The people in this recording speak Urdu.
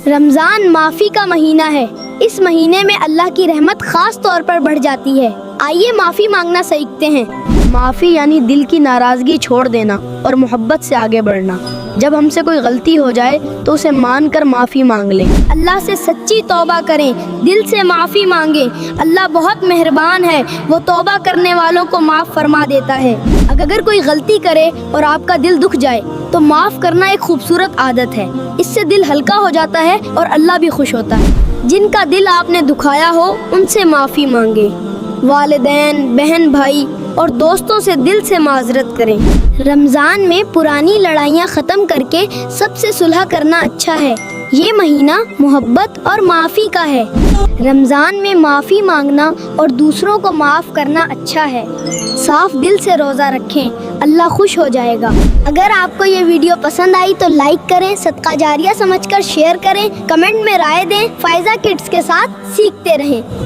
رمضان معافی کا مہینہ ہے۔ اس مہینے میں اللہ کی رحمت خاص طور پر بڑھ جاتی ہے۔ آئیے معافی مانگنا سیکھتے ہیں۔ معافی یعنی دل کی ناراضگی چھوڑ دینا اور محبت سے آگے بڑھنا۔ جب ہم سے کوئی غلطی ہو جائے تو اسے مان کر معافی مانگ لیں۔ اللہ سے سچی توبہ کریں، دل سے معافی مانگیں۔ اللہ بہت مہربان ہے، وہ توبہ کرنے والوں کو معاف فرما دیتا ہے۔ اگر کوئی غلطی کرے اور آپ کا دل دکھ جائے تو معاف کرنا ایک خوبصورت عادت ہے۔ اس سے دل ہلکا ہو جاتا ہے اور اللہ بھی خوش ہوتا ہے۔ جن کا دل آپ نے دکھایا ہو ان سے معافی مانگیں۔ والدین، بہن بھائی اور دوستوں سے دل سے معذرت کریں۔ رمضان میں پرانی لڑائیاں ختم کر کے سب سے صلح کرنا اچھا ہے۔ یہ مہینہ محبت اور معافی کا ہے۔ رمضان میں معافی مانگنا اور دوسروں کو معاف کرنا اچھا ہے۔ صاف دل سے روزہ رکھیں، اللہ خوش ہو جائے گا۔ اگر آپ کو یہ ویڈیو پسند آئی تو لائک کریں، صدقہ جاریہ سمجھ کر شیئر کریں، کمنٹ میں رائے دیں۔ فائزہ کڈس کے ساتھ سیکھتے رہیں۔